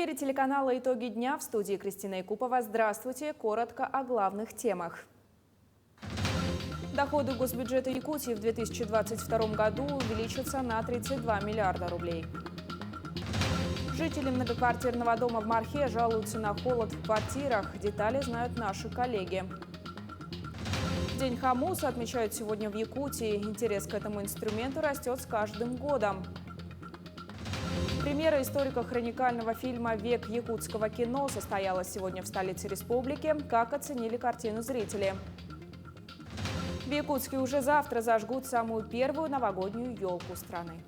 эфире телеканала «Итоги дня», в студии Кристина Якупова. Здравствуйте. Коротко о главных темах. Доходы госбюджета Якутии в 2022 году увеличатся на 32 миллиарда рублей. Жители многоквартирного дома в Мархе жалуются на холод в квартирах. Детали знают наши коллеги. День Хамуса отмечают сегодня в Якутии. Интерес к этому инструменту растет с каждым годом. Премьера историко-хроникального фильма «Век якутского кино» состоялась сегодня в столице республики. Как оценили картину зрители? В Якутске уже завтра зажгут самую первую новогоднюю елку страны.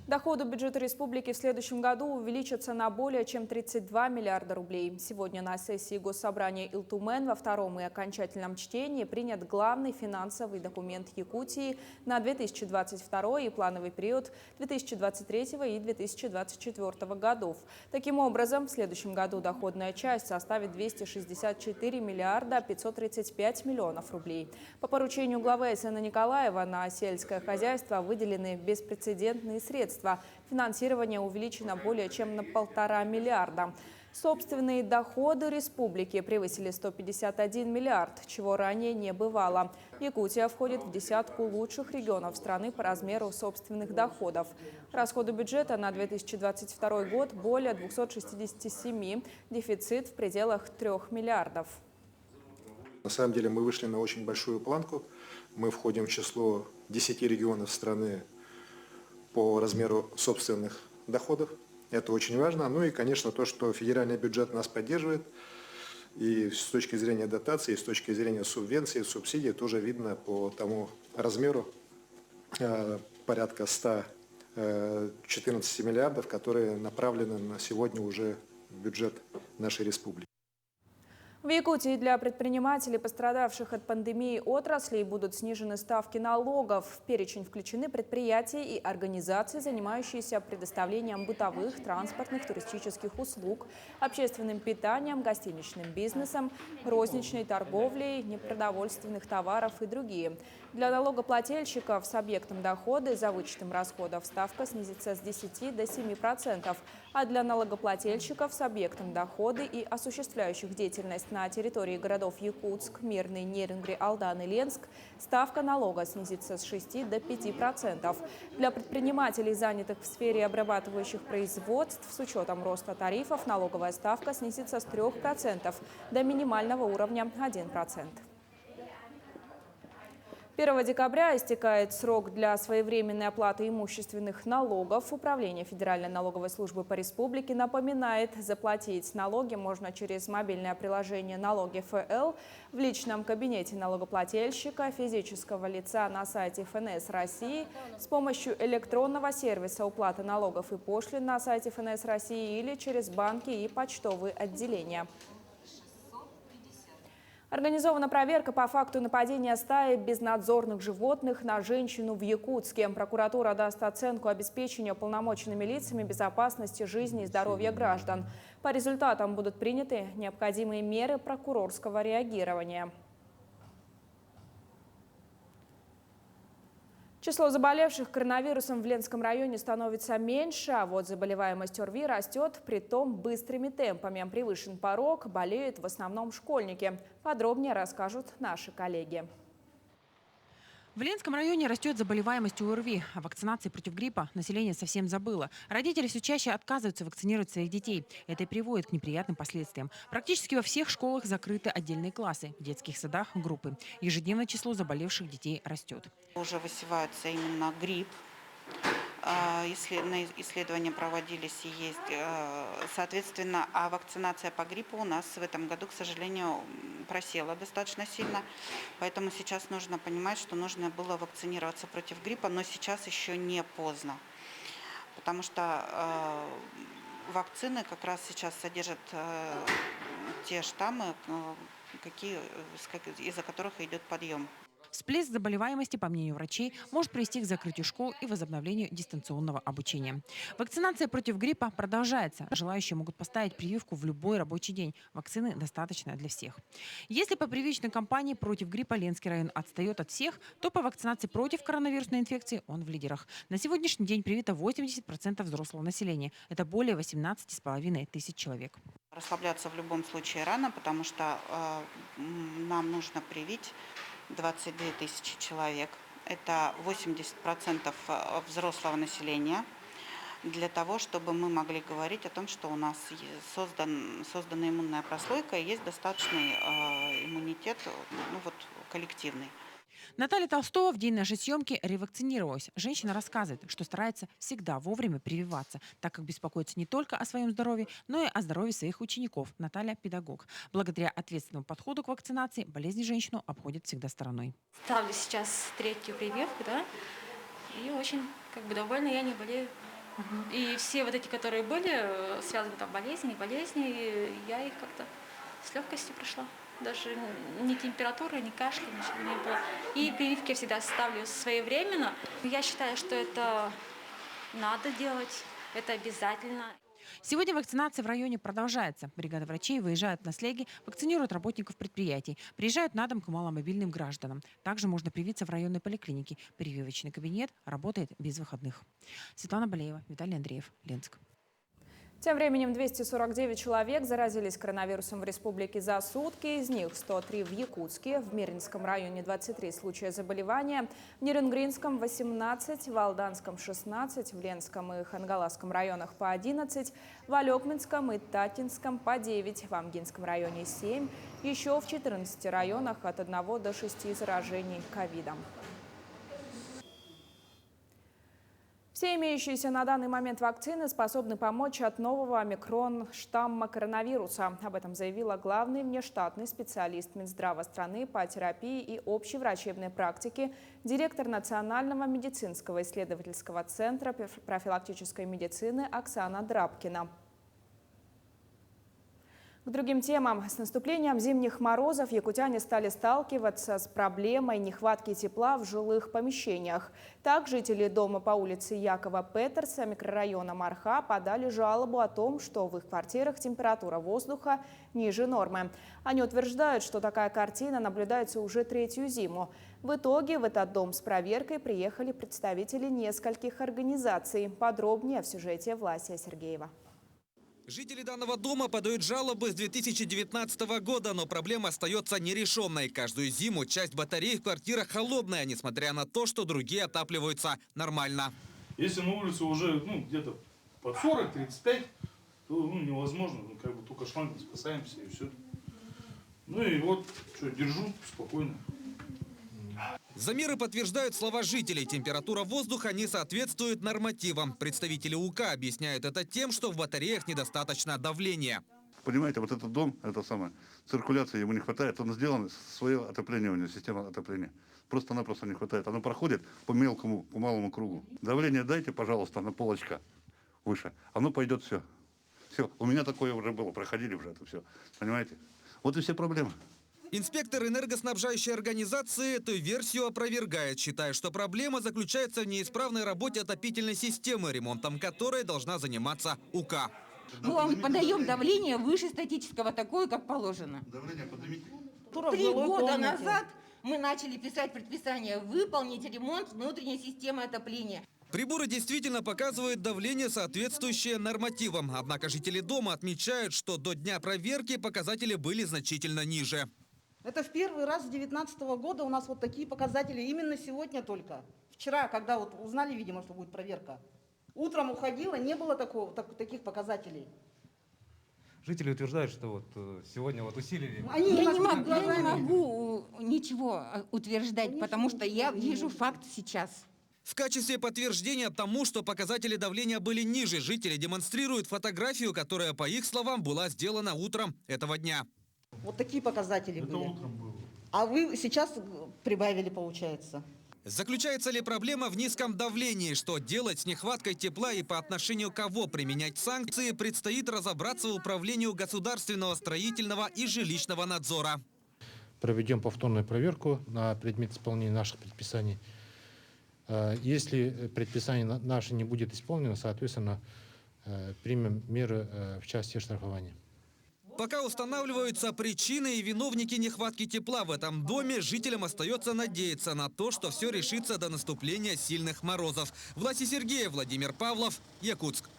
Доходы бюджета республики в следующем году увеличатся на более чем 32 миллиарда рублей. Сегодня на сессии Госсобрания Илтумен во втором и окончательном чтении принят главный финансовый документ Якутии на 2022 и плановый период 2023 и 2024 годов. Таким образом, в следующем году доходная часть составит 264 миллиарда 535 миллионов рублей. По поручению главы СН Николаева на сельское хозяйство выделены беспрецедентные средства. Финансирование увеличено более чем на 1,5 миллиарда. Собственные доходы республики превысили 151 миллиард, чего ранее не бывало. Якутия входит в десятку лучших регионов страны по размеру собственных доходов. Расходы бюджета на 2022 год более 267, дефицит в пределах 3 миллиардов. На самом деле мы вышли на очень большую планку. Мы входим в число 10 регионов страны по размеру собственных доходов. Это очень важно. Ну и, конечно, то, что федеральный бюджет нас поддерживает. И с точки зрения дотаций, и с точки зрения субвенций, субсидий тоже видно по тому размеру порядка 114 миллиардов, которые направлены на сегодня уже в бюджет нашей республики. В Якутии для предпринимателей, пострадавших от пандемии отраслей, будут снижены ставки налогов. В перечень включены предприятия и организации, занимающиеся предоставлением бытовых, транспортных, туристических услуг, общественным питанием, гостиничным бизнесом, розничной торговлей, непродовольственных товаров и другие. Для налогоплательщиков с объектом дохода за вычетом расходов ставка снизится с 10 до 7%, а для налогоплательщиков с объектом дохода и осуществляющих деятельность на территории городов Якутск, Мирный, Нерюнгри, Алдан и Ленск ставка налога снизится с 6 до 5%. Для предпринимателей, занятых в сфере обрабатывающих производств, с учетом роста тарифов налоговая ставка снизится с 3% до минимального уровня 1%. 1 декабря истекает срок для своевременной оплаты имущественных налогов. Управление Федеральной налоговой службы по республике напоминает, заплатить налоги можно через мобильное приложение «Налоги ФЛ», в личном кабинете налогоплательщика, физического лица на сайте ФНС России, с помощью электронного сервиса уплаты налогов и пошлин на сайте ФНС России или через банки и почтовые отделения. Организована проверка по факту нападения стаи безнадзорных животных на женщину в Якутске. Прокуратура даст оценку обеспечения уполномоченными лицами безопасности жизни и здоровья граждан. По результатам будут приняты необходимые меры прокурорского реагирования. Число заболевших коронавирусом в Ленском районе становится меньше, а вот заболеваемость ОРВИ растет, притом быстрыми темпами. Превышен порог, болеют в основном школьники. Подробнее расскажут наши коллеги. В Ленском районе растет заболеваемость ОРВИ. О вакцинации против гриппа население совсем забыло. Родители все чаще отказываются вакцинировать своих детей. Это и приводит к неприятным последствиям. Практически во всех школах закрыты отдельные классы, в детских садах – группы. Ежедневно число заболевших детей растет. Уже высевается именно грипп. Исследования проводились и есть. Соответственно, а вакцинация по гриппу у нас в этом году, к сожалению, просела достаточно сильно. Поэтому сейчас нужно понимать, что нужно было вакцинироваться против гриппа, но сейчас еще не поздно. Потому что вакцины как раз сейчас содержат те штаммы, из-за которых идет подъем. В Всплеск заболеваемости, по мнению врачей, может привести к закрытию школ и возобновлению дистанционного обучения. Вакцинация против гриппа продолжается. Желающие могут поставить прививку в любой рабочий день. Вакцины достаточно для всех. Если по прививочной кампании против гриппа Ленский район отстает от всех, то по вакцинации против коронавирусной инфекции он в лидерах. На сегодняшний день привито 80% взрослого населения. Это более 18,5 тысяч человек. Расслабляться в любом случае рано, потому что нам нужно привить 22 тысячи человек. Это 80% взрослого населения. Для того, чтобы мы могли говорить о том, что у нас создана иммунная прослойка и есть достаточный иммунитет коллективный. Наталья Толстова в день нашей съемки ревакцинировалась. Женщина рассказывает, что старается всегда вовремя прививаться, так как беспокоится не только о своем здоровье, но и о здоровье своих учеников. Наталья – педагог. Благодаря ответственному подходу к вакцинации болезни женщину обходят всегда стороной. Ставлю сейчас 3-ю прививку, да, и очень довольна, я не болею. И все вот эти, которые были, связаны болезни, я их как-то с легкостью прошла. Даже ни температуры, ни кашля, ничего не было. И прививки я всегда ставлю своевременно. Я считаю, что это надо делать, это обязательно. Сегодня вакцинация в районе продолжается. Бригада врачей выезжают на слеги, вакцинируют работников предприятий, приезжают на дом к маломобильным гражданам. Также можно привиться в районной поликлинике. Прививочный кабинет работает без выходных. Светлана Болеева, Виталий Андреев, Ленск. Тем временем 249 человек заразились коронавирусом в республике за сутки. Из них 103 в Якутске, в Мирнинском районе 23 случая заболевания, в Нерюнгринском 18, в Алданском 16, в Ленском и Хангаласском районах по 11, в Алекминском и Татинском по 9, в Амгинском районе 7, еще в 14 районах от 1 до 6 заражений ковидом. Все имеющиеся на данный момент вакцины способны помочь от нового омикрон-штамма коронавируса. Об этом заявила главный внештатный специалист Минздрава страны по терапии и общей врачебной практике, директор Национального медицинского исследовательского центра профилактической медицины Оксана Драбкина. К другим темам. С наступлением зимних морозов якутяне стали сталкиваться с проблемой нехватки тепла в жилых помещениях. Так, жители дома по улице Якова Петерса микрорайона Марха подали жалобу о том, что в их квартирах температура воздуха ниже нормы. Они утверждают, что такая картина наблюдается уже 3-ю зиму. В итоге в этот дом с проверкой приехали представители нескольких организаций. Подробнее в сюжете Власия Сергеева. Жители данного дома подают жалобы с 2019 года, но проблема остается нерешенной. Каждую зиму часть батарей в квартирах холодная, несмотря на то, что другие отапливаются нормально. Если на улице уже где-то под 40-35, то невозможно, только шлангом спасаемся и все. И вот, держу спокойно. Замеры подтверждают слова жителей. Температура воздуха не соответствует нормативам. Представители УК объясняют это тем, что в батареях недостаточно давления. Понимаете, вот этот дом, циркуляции ему не хватает. Он сделан, свое отопление у него, система отопления. Просто-напросто не хватает. Оно проходит по малому кругу. Давление дайте, пожалуйста, на полочка выше. Оно пойдет все. Все. У меня такое уже было, проходили уже это все. Понимаете? Вот и все проблемы. Инспектор энергоснабжающей организации эту версию опровергает, считая, что проблема заключается в неисправной работе отопительной системы, ремонтом которой должна заниматься УК. Мы вам подаем давление выше статического, такое, как положено. Давление поднимите. 3 года назад мы начали писать предписание выполнить ремонт внутренней системы отопления. Приборы действительно показывают давление, соответствующее нормативам. Однако жители дома отмечают, что до дня проверки показатели были значительно ниже. Это в первый раз с 2019 года у нас вот такие показатели. Именно сегодня только. Вчера, когда узнали, видимо, что будет проверка. Утром уходила, не было таких показателей. Жители утверждают, что сегодня усилили. Я не могу ничего утверждать, потому что я вижу факт сейчас. В качестве подтверждения тому, что показатели давления были ниже, жители демонстрируют фотографию, которая, по их словам, была сделана утром этого дня. Вот такие показатели Это были. утром было. А вы сейчас прибавили, получается. Заключается ли проблема в низком давлении? Что делать с нехваткой тепла и по отношению к кого применять санкции, предстоит разобраться Управлению государственного строительного и жилищного надзора. проведем повторную проверку на предмет исполнения наших предписаний. Если предписание наше не будет исполнено, соответственно, примем меры в части штрафования. Пока устанавливаются причины и виновники нехватки тепла в этом доме, жителям остается надеяться на то, что все решится до наступления сильных морозов. Власий Сергеев, Владимир Павлов, Якутск.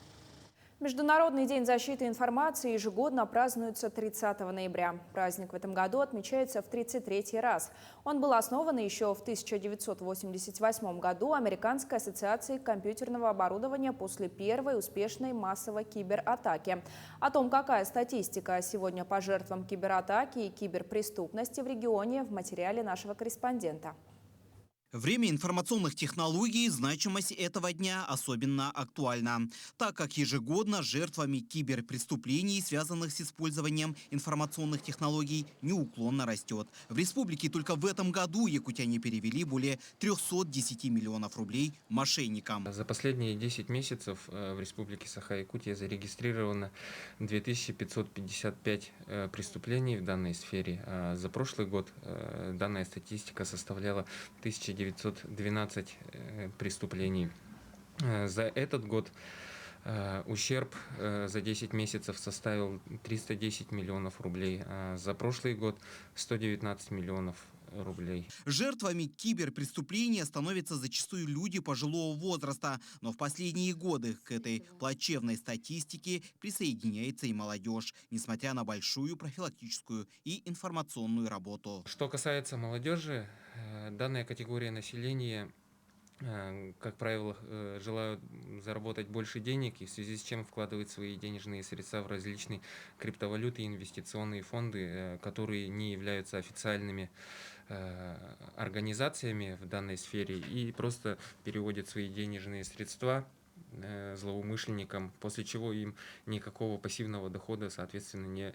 Международный день защиты информации ежегодно празднуется 30 ноября. Праздник в этом году отмечается в 33-й раз. Он был основан еще в 1988 году Американской ассоциацией компьютерного оборудования после первой успешной массовой кибератаки. О том, какая статистика сегодня по жертвам кибератаки и киберпреступности в регионе, в материале нашего корреспондента. Время информационных технологий, значимость этого дня особенно актуальна, так как ежегодно жертвами киберпреступлений, связанных с использованием информационных технологий, неуклонно растет. В республике только в этом году якутяне перевели более 310 миллионов рублей мошенникам. За последние 10 месяцев в республике Саха-Якутия зарегистрировано 2555 преступлений в данной сфере. За прошлый год данная статистика составляла 1912 преступлений. За этот год ущерб за 10 месяцев составил 310 миллионов рублей. За прошлый год 119 миллионов рублей. Жертвами киберпреступления становятся зачастую люди пожилого возраста, но в последние годы к этой плачевной статистике присоединяется и молодежь, несмотря на большую профилактическую и информационную работу. Что касается молодежи, данная категория населения, как правило, желают заработать больше денег, и в связи с чем вкладывают свои денежные средства в различные криптовалюты и инвестиционные фонды, которые не являются официальными организациями в данной сфере, и просто переводят свои денежные средства злоумышленникам, после чего им никакого пассивного дохода, соответственно,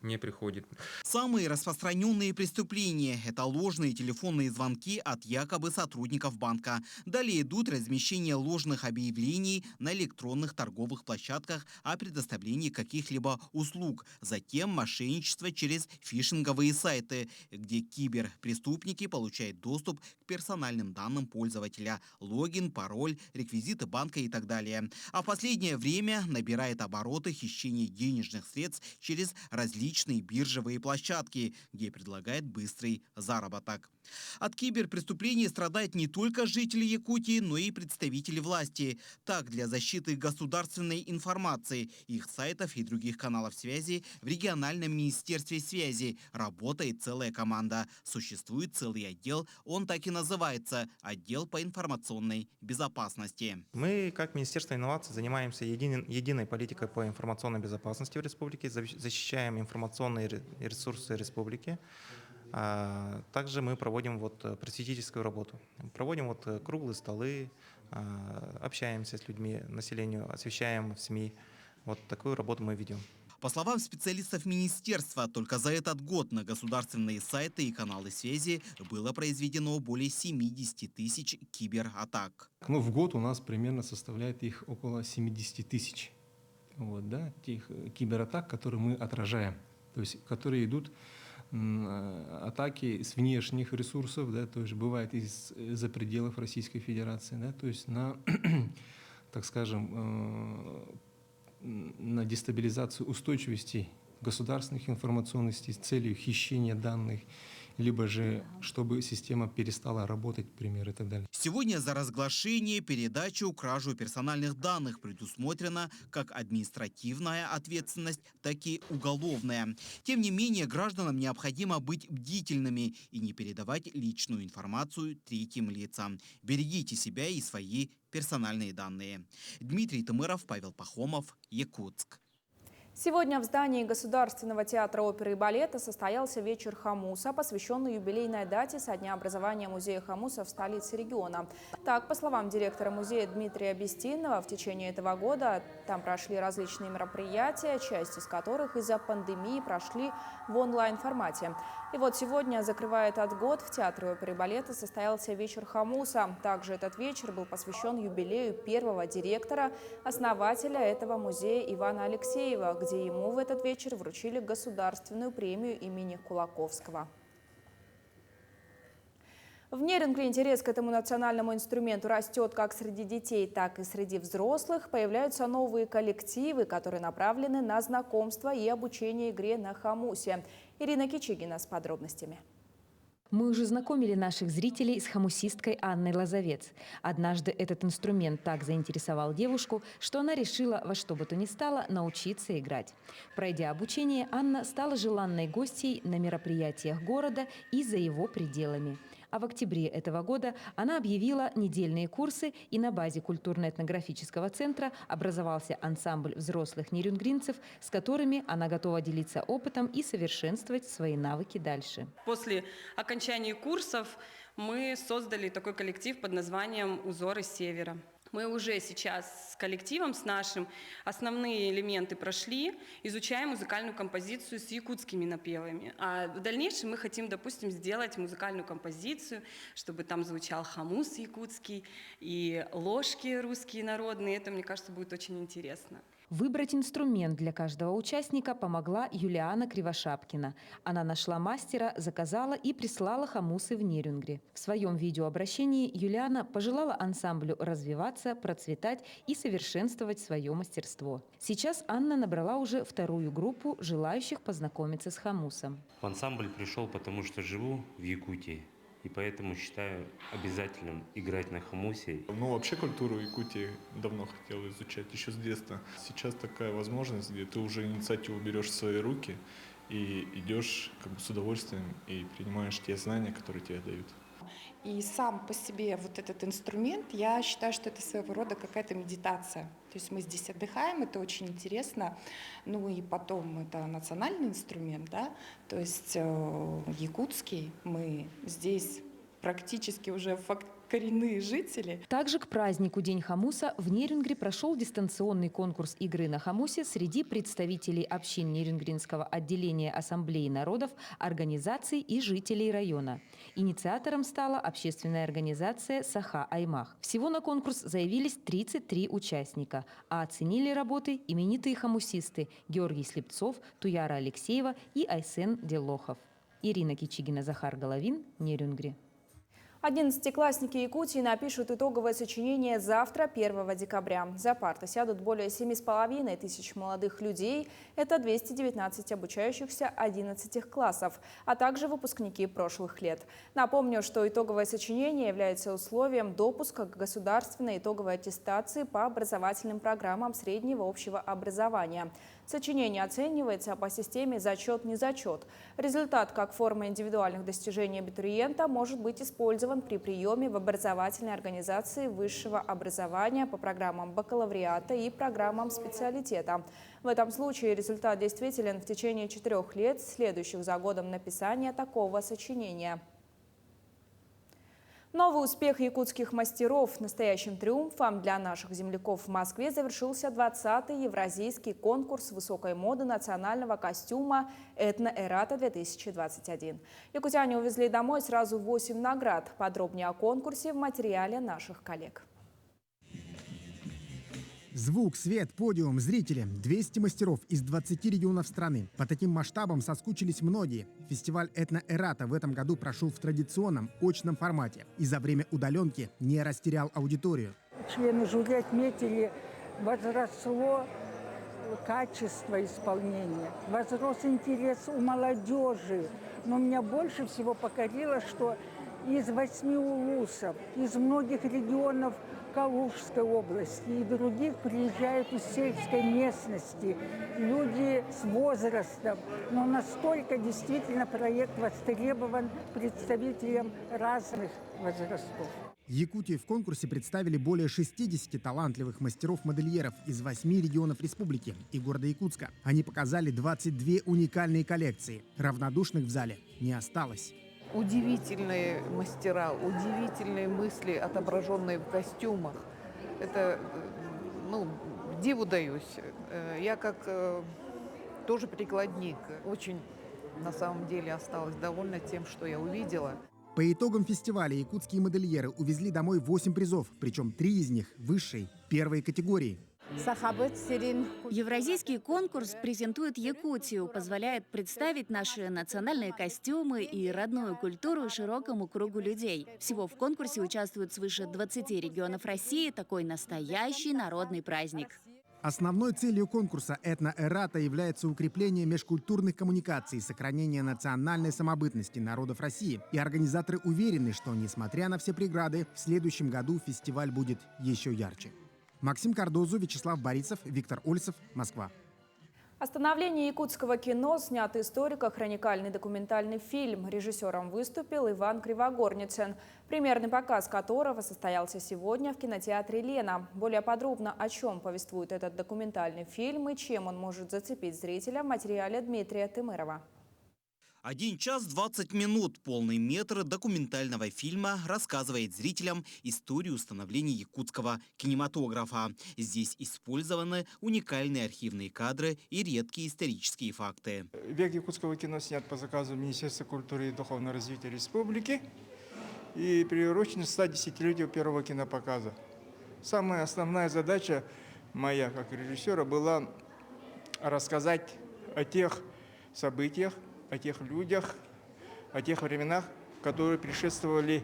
не приходит. Самые распространенные преступления – это ложные телефонные звонки от якобы сотрудников банка. Далее идут размещение ложных объявлений на электронных торговых площадках о предоставлении каких-либо услуг. Затем мошенничество через фишинговые сайты, где киберпреступники получают доступ к персональным данным пользователя – логин, пароль, реквизиты банка и так далее. А в последнее время набирает обороты хищение денежных средств через различные биржевые площадки, где предлагают быстрый заработок. От киберпреступлений страдают не только жители Якутии, но и представители власти. Так, для защиты государственной информации, их сайтов и других каналов связи в региональном министерстве связи работает целая команда. Существует целый отдел, он так и называется – отдел по информационной безопасности. Мы, как Министерство инноваций, занимаемся единой политикой по информационной безопасности в республике, защищаем информационные ресурсы республики. Также мы проводим просветительскую работу. Проводим круглые столы, общаемся с людьми, населению, освещаем в СМИ. Вот такую работу мы ведем. По словам специалистов министерства, только за этот год на государственные сайты и каналы связи было произведено более 70 тысяч кибератак. В год у нас примерно составляет их около 70 тысяч. Тех кибератак, которые мы отражаем, то есть которые идут атаки с внешних ресурсов, то есть бывает из-за пределов Российской Федерации, то есть на, так скажем, на дестабилизацию устойчивости государственных информационных с целью хищения данных, либо же чтобы система перестала работать, например, и так далее. Сегодня за разглашение, передачу, кражу персональных данных предусмотрена как административная ответственность, так и уголовная. Тем не менее, гражданам необходимо быть бдительными и не передавать личную информацию третьим лицам. Берегите себя и свои персональные данные. Дмитрий Тымыров, Павел Пахомов, Якутск. Сегодня в здании Государственного театра оперы и балета состоялся вечер хомуса, посвященный юбилейной дате со дня образования музея хомуса в столице региона. Так, по словам директора музея Дмитрия Бестинова, в течение этого года там прошли различные мероприятия, часть из которых из-за пандемии прошли в онлайн-формате. И вот сегодня, закрывая этот год, в театре оперы и балета состоялся вечер хомуса. Также этот вечер был посвящен юбилею первого директора, основателя этого музея Ивана Алексеева, где ему в этот вечер вручили государственную премию имени Кулаковского. В Нерюнгри интерес к этому национальному инструменту растет как среди детей, так и среди взрослых. Появляются новые коллективы, которые направлены на знакомство и обучение игре на хамусе. Ирина Кичигина с подробностями. Мы уже знакомили наших зрителей с хамусисткой Анной Лозовец. Однажды этот инструмент так заинтересовал девушку, что она решила во что бы то ни стало научиться играть. Пройдя обучение, Анна стала желанной гостьей на мероприятиях города и за его пределами. А в октябре этого года она объявила недельные курсы, и на базе культурно-этнографического центра образовался ансамбль взрослых нерюнгринцев, с которыми она готова делиться опытом и совершенствовать свои навыки дальше. После окончания курсов мы создали такой коллектив под названием «Узоры Севера». Мы уже сейчас с коллективом, с нашим, основные элементы прошли, изучаем музыкальную композицию с якутскими напевами. А в дальнейшем мы хотим, допустим, сделать музыкальную композицию, чтобы там звучал хамус якутский и ложки русские народные. Это, мне кажется, будет очень интересно. Выбрать инструмент для каждого участника помогла Юлиана Кривошапкина. Она нашла мастера, заказала и прислала хамусы в Нерюнгри. В своем видеообращении Юлиана пожелала ансамблю развиваться, процветать и совершенствовать свое мастерство. Сейчас Анна набрала уже вторую группу желающих познакомиться с хамусом. В ансамбль пришел, потому что живу в Якутии. И поэтому считаю обязательным играть на хамусе. Ну, вообще культуру Якутии давно хотел изучать, еще с детства. Сейчас такая возможность, где ты уже инициативу берешь в свои руки и идешь как бы с удовольствием и принимаешь те знания, которые тебе дают. И сам по себе вот этот инструмент, я считаю, что это своего рода какая-то медитация. То есть мы здесь отдыхаем, это очень интересно. Ну и потом это национальный инструмент, да, то есть якутский. Мы здесь практически уже коренные жители. Также к празднику День хамуса в Нерюнгри прошел дистанционный конкурс игры на хамусе среди представителей общин Нерюнгринского отделения Ассамблеи народов, организаций и жителей района. Инициатором стала общественная организация «Саха-Аймах». Всего на конкурс заявились 33 участника, а оценили работы именитые хамусисты Георгий Слепцов, Туяра Алексеева и Айсен Делохов. Ирина Кичигина, Захар Головин, Нерюнгри. 11-классники Якутии напишут итоговое сочинение завтра, 1 декабря. За парты сядут более 7,5 тысяч молодых людей. Это 219 обучающихся 11 классов, а также выпускники прошлых лет. Напомню, что итоговое сочинение является условием допуска к государственной итоговой аттестации по образовательным программам среднего общего образования. Сочинение оценивается по системе «зачет-незачет». Результат, как форма индивидуальных достижений абитуриента, может быть использован при приеме в образовательной организации высшего образования по программам бакалавриата и программам специалитета. В этом случае результат действителен в течение 4 лет, следующих за годом написания такого сочинения. Новый успех якутских мастеров. Настоящим триумфом для наших земляков в Москве завершился 20-й евразийский конкурс высокой моды национального костюма «Этно-Эрата-2021». Якутяне увезли домой сразу 8 наград. Подробнее о конкурсе в материале наших коллег. Звук, свет, подиум, зрители. 200 мастеров из 20 регионов страны. По таким масштабам соскучились многие. Фестиваль «Этно-Эрата» в этом году прошел в традиционном, очном формате. И за время удаленки не растерял аудиторию. Члены жюри отметили, возросло качество исполнения, возрос интерес у молодежи. Но меня больше всего покорило, что из 8 улусов, из многих регионов Калужской области и других приезжают из сельской местности, люди с возрастом. Но настолько действительно проект востребован представителям разных возрастов. Якутию в конкурсе представили более 60 талантливых мастеров-модельеров из 8 регионов республики и города Якутска. Они показали 22 уникальные коллекции. Равнодушных в зале не осталось. Удивительные мастера, удивительные мысли, отображенные в костюмах. Это, диву даюсь. Я как тоже прикладник очень, на самом деле, осталась довольна тем, что я увидела. По итогам фестиваля якутские модельеры увезли домой 8 призов, причем 3 из них высшей, первой категории. Евразийский конкурс презентует Якутию, позволяет представить наши национальные костюмы и родную культуру широкому кругу людей. Всего в конкурсе участвуют свыше 20 регионов России. Такой настоящий народный праздник. Основной целью конкурса «Этноэрата» является укрепление межкультурных коммуникаций, сохранение национальной самобытности народов России. И организаторы уверены, что, несмотря на все преграды, в следующем году фестиваль будет еще ярче. Максим Кардозу, Вячеслав Борисов, Виктор Ольцев, Москва. О становлении якутского кино снят историко-хроникальный документальный фильм. Режиссером выступил Иван Кривогорницын, премьерный показ которого состоялся сегодня в кинотеатре «Лена». Более подробно, о чем повествует этот документальный фильм и чем он может зацепить зрителя, в материале Дмитрия Тымырова. 1 час 20 минут. Полный метр документального фильма рассказывает зрителям историю становления якутского кинематографа. Здесь использованы уникальные архивные кадры и редкие исторические факты. Век якутского кино снят по заказу Министерства культуры и духовного развития республики и приурочен к 110-летию первого кинопоказа. Самая основная задача моя как режиссера была рассказать о тех событиях, о тех людях, о тех временах, которые предшествовали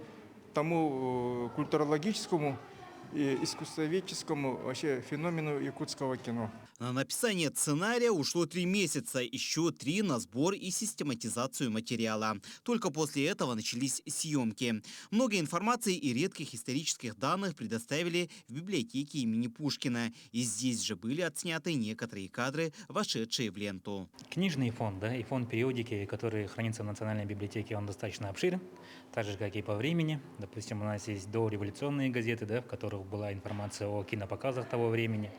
тому культурологическому и искусствоведческому вообще феномену якутского кино. На написание сценария ушло 3 месяца, еще 3 на сбор и систематизацию материала. Только после этого начались съемки. Много информации и редких исторических данных предоставили в библиотеке имени Пушкина. И здесь же были отсняты некоторые кадры, вошедшие в ленту. Книжный фонд, да, и фонд периодики, который хранится в Национальной библиотеке, он достаточно обширен, так же, как и по времени. Допустим, у нас есть дореволюционные газеты, да, в которых была информация о кинопоказах того времени,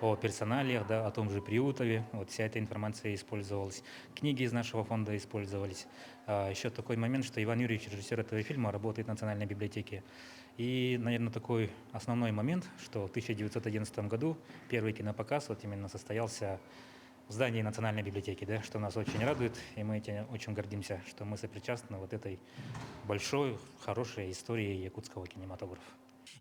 о персоналиях, да, о том же Приутове. Вот вся эта информация использовалась. Книги из нашего фонда использовались. Еще такой момент, что Иван Юрьевич, режиссер этого фильма, работает в Национальной библиотеке. И, наверное, такой основной момент, что в 1911 году первый кинопоказ вот именно состоялся в здании Национальной библиотеки, да, что нас очень радует, и мы этим очень гордимся, что мы сопричастны вот этой большой, хорошей истории якутского кинематографа.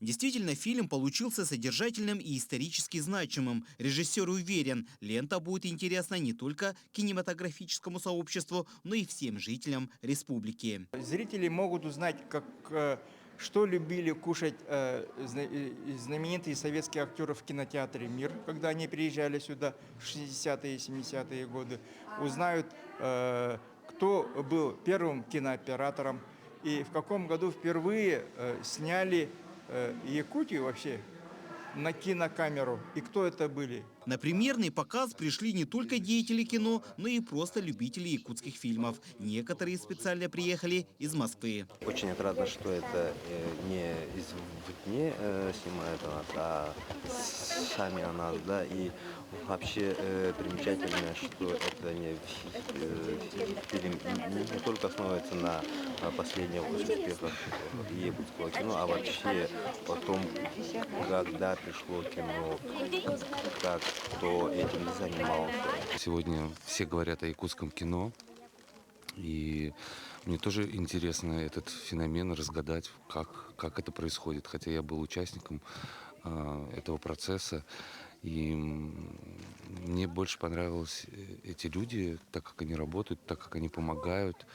Действительно, фильм получился содержательным и исторически значимым. Режиссер уверен, лента будет интересна не только кинематографическому сообществу, но и всем жителям республики. Зрители могут узнать, что любили кушать знаменитые советские актеры в кинотеатре «Мир», когда они приезжали сюда в 60-е и 70-е годы. Узнают, кто был первым кинооператором и в каком году впервые сняли Якутию вообще на кинокамеру, и кто это были. На премьерный показ пришли не только деятели кино, но и просто любители якутских фильмов. Некоторые специально приехали из Москвы. Очень отрадно, что это не извне снимают а сами о нас, да, и вообще примечательно, что это не фильм не только основывается на последних успехах якутского кино, а вообще о том, когда пришло кино, как кто этим занимался. Сегодня все говорят о якутском кино, и мне тоже интересно этот феномен разгадать, как это происходит, хотя я был участником этого процесса, и мне больше понравились эти люди, так как они работают, так как они помогают,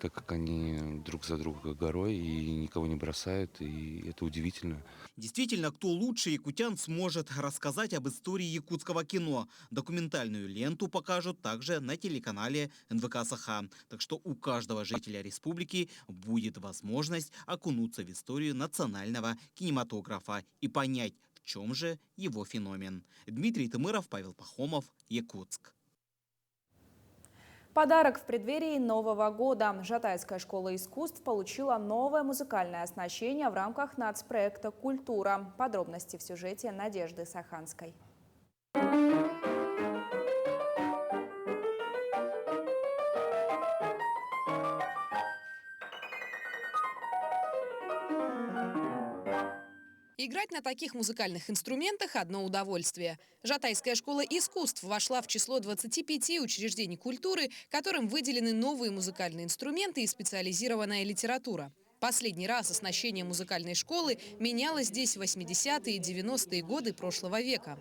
так как они друг за друга горой и никого не бросают, и это удивительно. Действительно, кто лучше якутян сможет рассказать об истории якутского кино. Документальную ленту покажут также на телеканале НВК Саха. Так что у каждого жителя республики будет возможность окунуться в историю национального кинематографа и понять, в чем же его феномен. Дмитрий Тымыров, Павел Пахомов, Якутск. Подарок в преддверии Нового года. Жатайская школа искусств получила новое музыкальное оснащение в рамках нацпроекта «Культура». Подробности в сюжете Надежды Саханской. Играть на таких музыкальных инструментах – одно удовольствие. Жатайская школа искусств вошла в число 25 учреждений культуры, которым выделены новые музыкальные инструменты и специализированная литература. Последний раз оснащение музыкальной школы менялось здесь в 80-е и 90-е годы прошлого века.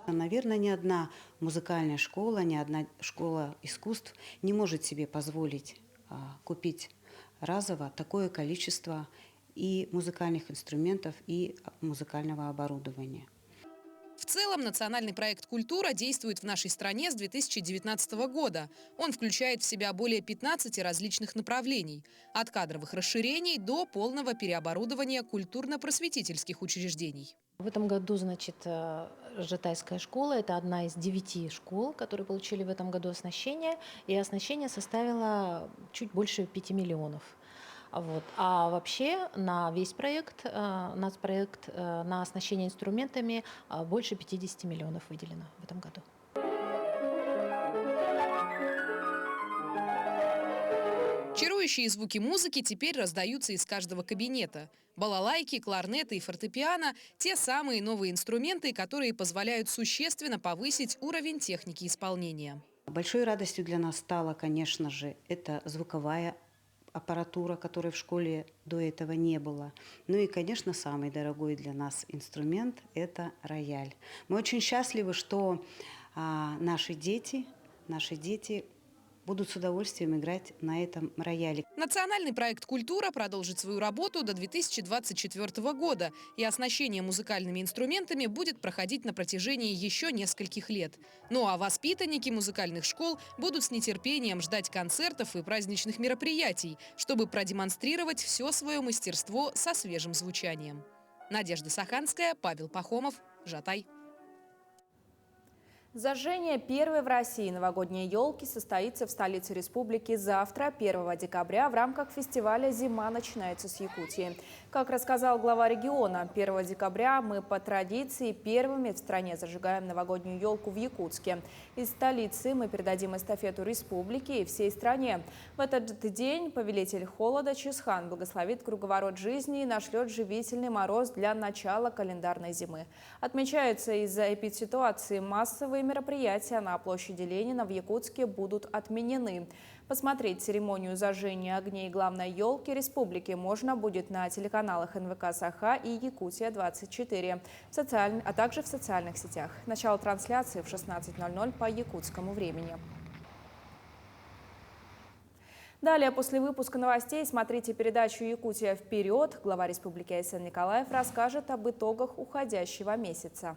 Наверное, ни одна музыкальная школа, ни одна школа искусств не может себе позволить купить разово такое количество и музыкальных инструментов, и музыкального оборудования. В целом, национальный проект «Культура» действует в нашей стране с 2019 года. Он включает в себя более 15 различных направлений. От кадровых расширений до полного переоборудования культурно-просветительских учреждений. В этом году, значит, Жатайская школа – это одна из 9 школ, которые получили в этом году оснащение. И оснащение составило чуть больше 5 миллионов. Вот. А вообще на весь проект, нацпроект, на оснащение инструментами больше 50 миллионов выделено в этом году. Чарующие звуки музыки теперь раздаются из каждого кабинета. Балалайки, кларнеты и фортепиано – те самые новые инструменты, которые позволяют существенно повысить уровень техники исполнения. Большой радостью для нас стала, конечно же, это звуковая аппаратура, которой в школе до этого не было. Ну и, конечно, самый дорогой для нас инструмент – это рояль. Мы очень счастливы, что наши дети будут с удовольствием играть на этом рояле. Национальный проект «Культура» продолжит свою работу до 2024 года, и оснащение музыкальными инструментами будет проходить на протяжении еще нескольких лет. Ну а воспитанники музыкальных школ будут с нетерпением ждать концертов и праздничных мероприятий, чтобы продемонстрировать все свое мастерство со свежим звучанием. Надежда Саханская, Павел Пахомов, Жатай. Зажжение первой в России новогодней елки состоится в столице республики завтра, 1 декабря, в рамках фестиваля «Зима начинается с Якутии». Как рассказал глава региона, 1 декабря мы по традиции первыми в стране зажигаем новогоднюю елку в Якутске. Из столицы мы передадим эстафету республике и всей стране. В этот день повелитель холода Чисхан благословит круговорот жизни и нашлет живительный мороз для начала календарной зимы. Отмечается, из-за эпидситуации массовые мероприятия на площади Ленина в Якутске будут отменены. Посмотреть церемонию зажжения огней главной елки республики можно будет на телеканалах НВК «Саха» и «Якутия-24», а также в социальных сетях. Начало трансляции в 16:00 по якутскому времени. Далее, после выпуска новостей, смотрите передачу «Якутия вперед». Глава республики Айсен Николаев расскажет об итогах уходящего месяца.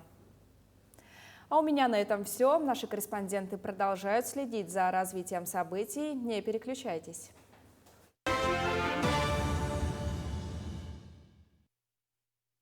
А у меня на этом все. Наши корреспонденты продолжают следить за развитием событий. Не переключайтесь.